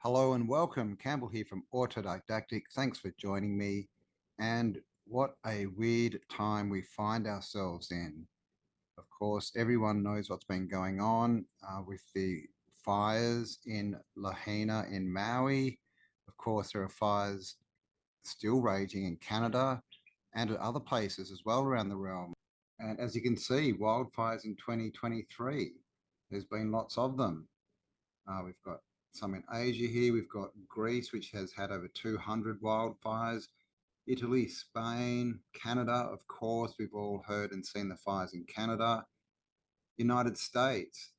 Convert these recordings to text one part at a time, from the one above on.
Hello and welcome. Campbell here from didactic. Thanks for joining me. And what a weird time we find ourselves in. Of course, everyone knows what's been going on with the fires in Lahaina in Maui. Of course, there are fires still raging in Canada and at other places as well around the realm. And as you can see, wildfires in 2023, there's been lots of them. We've got some in Asia here. We've got Greece, which has had over 200 wildfires. Italy, Spain, Canada, of course, we've all heard and seen the fires in Canada. United States,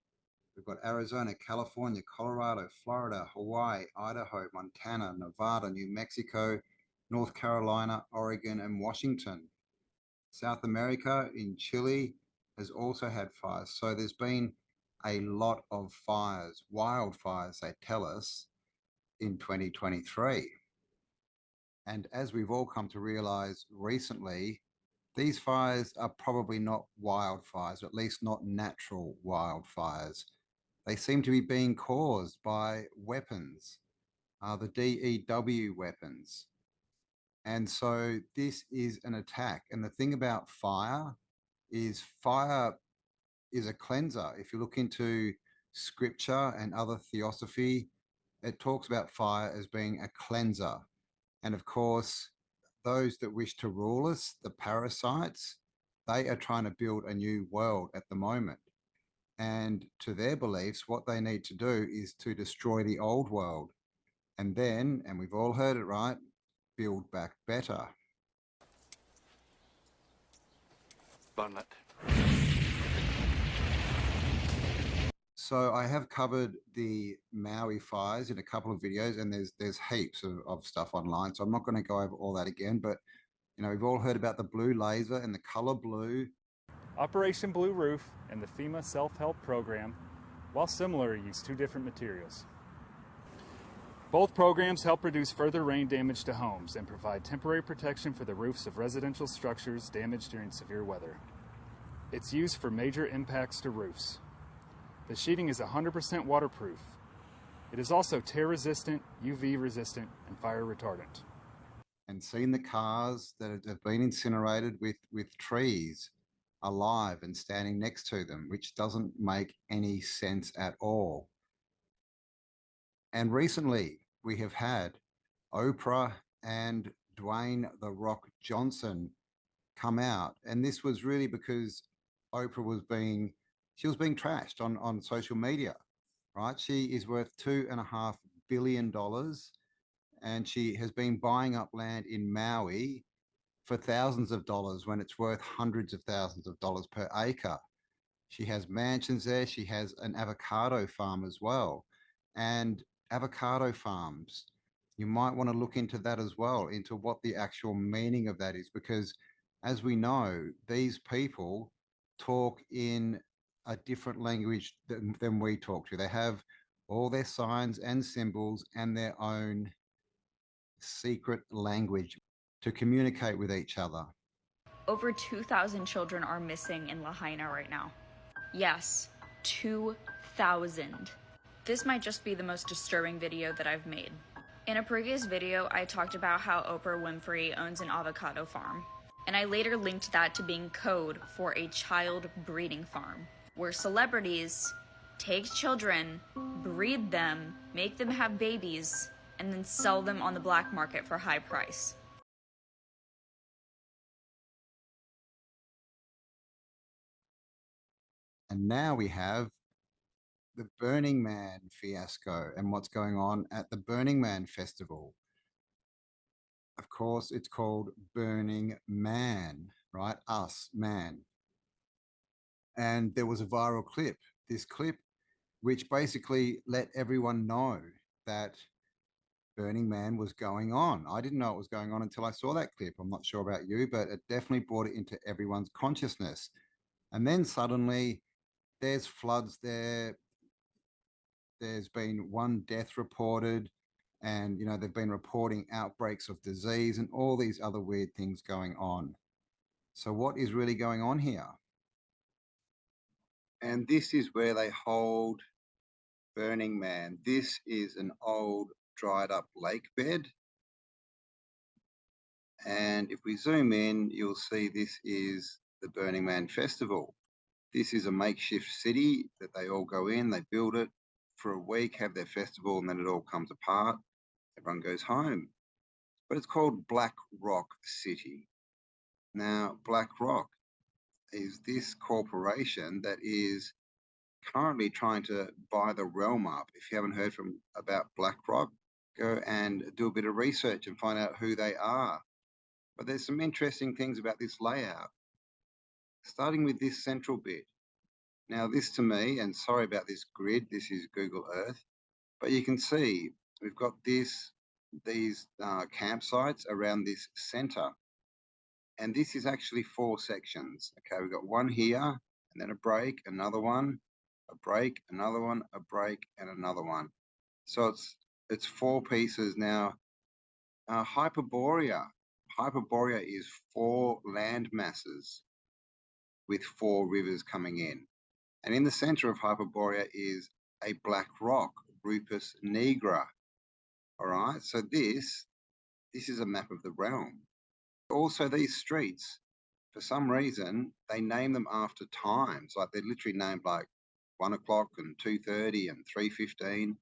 we've got Arizona, California, Colorado, Florida, Hawaii, Idaho, Montana, Nevada, New Mexico, North Carolina, Oregon, and Washington. South America in Chile has also had fires. So there's been a lot of fires, wildfires, they tell us, in 2023. And as we've all come to realize recently, these fires are probably not wildfires, at least not natural wildfires. They seem to be being caused by weapons, the DEW weapons. And so this is an attack. And the thing about fire is a cleanser. If you look into scripture and other theosophy, it talks about fire as being a cleanser. And of course, those that wish to rule us, the parasites, they are trying to build a new world at the moment. And to their beliefs, what they need to do is to destroy the old world. And then, and we've all heard it right, build back better. Burn it. So I have covered the Maui fires in a couple of videos, and there's heaps of stuff online. So I'm not going to go over all that again, but we've all heard about the blue laser and the color blue. Operation Blue Roof and the FEMA Self-Help Program, while similar, use two different materials. Both programs help reduce further rain damage to homes and provide temporary protection for the roofs of residential structures damaged during severe weather. It's used for major impacts to roofs. The sheeting is 100% waterproof. It is also tear-resistant, UV-resistant, and fire retardant. And seen the cars that have been incinerated with trees alive and standing next to them, which doesn't make any sense at all. And recently we have had Oprah and Dwayne "The Rock" Johnson come out. And this was really because Oprah was being trashed on social media, right? She is worth $2.5 billion, and she has been buying up land in Maui for thousands of dollars when it's worth hundreds of thousands of dollars per acre. She has mansions there. She has an avocado farm as well. And avocado farms, you might want to look into that as well, into what the actual meaning of that is, because as we know, these people talk in a different language than we talk to. They have all their signs and symbols and their own secret language to communicate with each other. Over 2,000 children are missing in Lahaina right now. Yes, 2,000. This might just be the most disturbing video that I've made. In a previous video, I talked about how Oprah Winfrey owns an avocado farm, and I later linked that to being code for a child breeding farm, where celebrities take children, breed them, make them have babies, and then sell them on the black market for high price. And now we have the Burning Man fiasco and what's going on at the Burning Man festival. Of course, it's called Burning Man, right? Us, man. And there was a viral clip, this clip, which basically let everyone know that Burning Man was going on. I didn't know it was going on until I saw that clip. I'm not sure about you, but it definitely brought it into everyone's consciousness. And then suddenly there's floods there. There's been one death reported, and they've been reporting outbreaks of disease and all these other weird things going on. So what is really going on here? And this is where they hold Burning Man. This is an old dried up lake bed. And if we zoom in, you'll see this is the Burning Man Festival. This is a makeshift city that they all go in, they build it for a week, have their festival, and then it all comes apart. Everyone goes home. But it's called Black Rock City. Now, Black Rock is this corporation that is currently trying to buy the realm up. If you haven't heard about BlackRock, go and do a bit of research and find out who they are. But there's some interesting things about this layout, starting with this central bit. Now, this to me, and sorry about this grid, this is Google Earth, but you can see we've got these campsites around this center. And this is actually 4 sections. Okay, we've got one here, and then a break, another one, a break, another one, a break, and another one. So it's 4 pieces now. Hyperborea is 4 land masses with 4 rivers coming in. And in the center of Hyperborea is a black rock, Rupus nigra. All right, so this is a map of the realm. Also, these streets, for some reason, they name them after times. Like they're literally named like 1 o'clock and 2:30 and 3:15.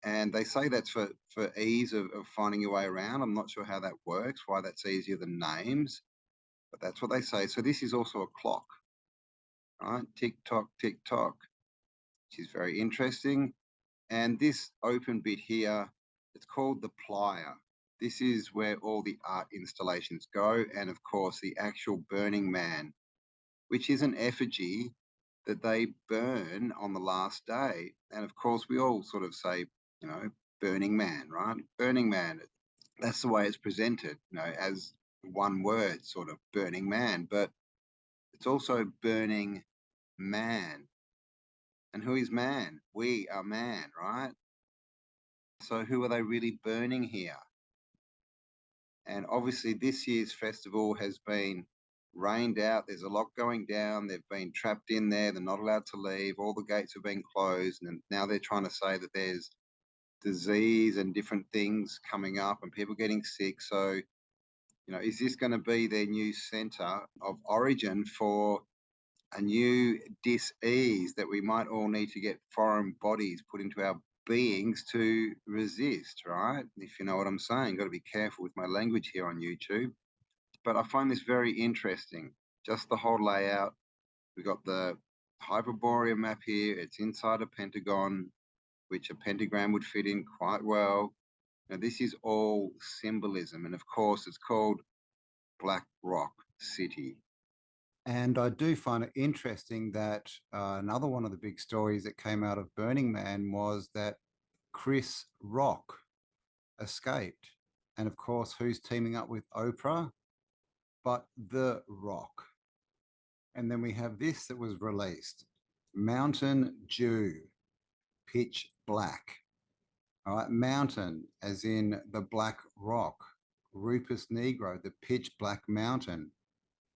And they say that's for ease of finding your way around. I'm not sure how that works, why that's easier than names, but that's what they say. So this is also a clock, right? Tick tock, which is very interesting. And this open bit here, it's called the Playa. This is where all the art installations go. And of course, the actual Burning Man, which is an effigy that they burn on the last day. And of course, we all sort of say, you know, Burning Man, right? Burning Man. That's the way it's presented, you know, as one word, sort of Burning Man. But it's also Burning Man. And who is man? We are man, right? So who are they really burning here? And obviously this year's festival has been rained out. There's a lot going down. They've been trapped in there. They're not allowed to leave. All the gates have been closed. And now they're trying to say that there's disease and different things coming up and people getting sick. So, you know, is this going to be their new center of origin for a new dis-ease that we might all need to get foreign bodies put into our beings to resist, right? If you know what I'm saying. Got to be careful with my language here on YouTube. But I find this very interesting, just the whole layout. We've got the Hyperborea map here. It's inside a pentagon, which a pentagram would fit in quite well. Now, this is all symbolism. And of course, it's called Black Rock City. And I do find it interesting that another one of the big stories that came out of Burning Man was that Chris Rock escaped. And of course, who's teaming up with Oprah? But The Rock. And then we have this that was released, Mountain Dew, Pitch Black. All right, mountain as in the black rock, Rupus nigra, the pitch black mountain,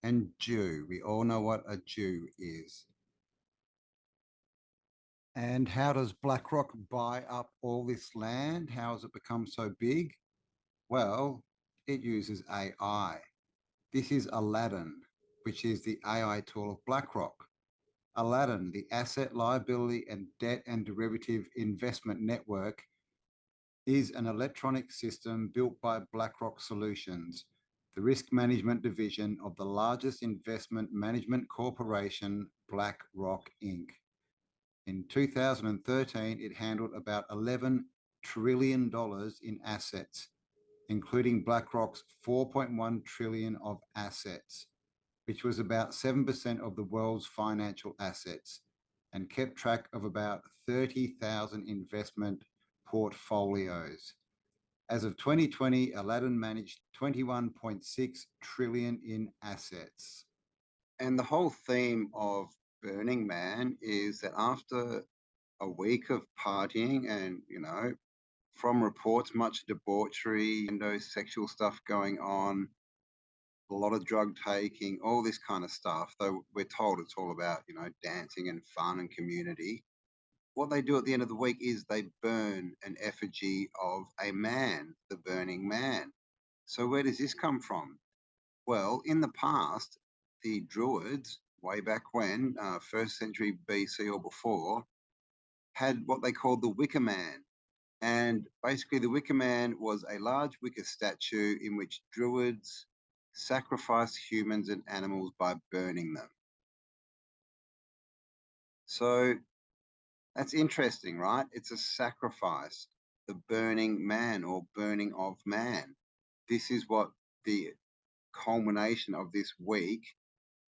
and dew. We all know what a dew is. And how does BlackRock buy up all this land? How has it become so big? Well, it uses AI. This is Aladdin, which is the AI tool of BlackRock. Aladdin, the asset, liability, and debt and derivative investment network, is an electronic system built by BlackRock Solutions, the risk management division of the largest investment management corporation, BlackRock Inc. In 2013, it handled about $11 trillion in assets, including BlackRock's $4.1 trillion of assets, which was about 7% of the world's financial assets, and kept track of about 30,000 investment portfolios. As of 2020, Aladdin managed 21.6 trillion in assets. And the whole theme of Burning Man is that after a week of partying and, you know, from reports, much debauchery, sexual stuff going on, a lot of drug taking, all this kind of stuff, though we're told it's all about, you know, dancing and fun and community. what they do at the end of the week is they burn an effigy of a man, the burning man. So where does this come from? Well, in the past, the Druids, way back when, 1st century BC or before, had what they called the Wicker Man. And basically the Wicker Man was a large wicker statue in which Druids sacrificed humans and animals by burning them. So that's interesting, right? It's a sacrifice, the burning man or burning of man. This is what the culmination of this week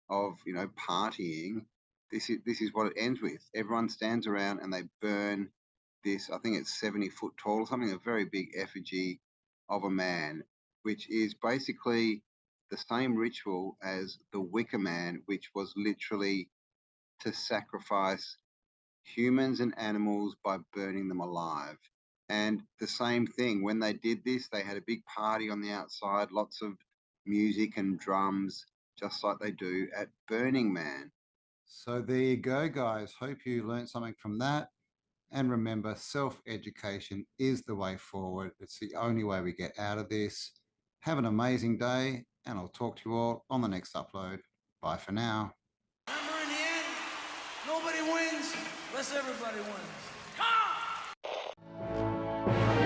of, you know, partying, this is what it ends with. Everyone stands around and they burn this, I think it's 70 foot tall or something, a very big effigy of a man, which is basically the same ritual as the Wicker Man, which was literally to sacrifice humans and animals by burning them alive. And the same thing, when they did this, they had a big party on the outside, lots of music and drums, just like they do at Burning Man. So there you go, guys. Hope you learned something from that. And remember, self-education is the way forward. It's the only way we get out of this. Have an amazing day, and I'll talk to you all on the next upload. Bye for now. Remember, in the end, nobody wins unless everybody wins. Come on!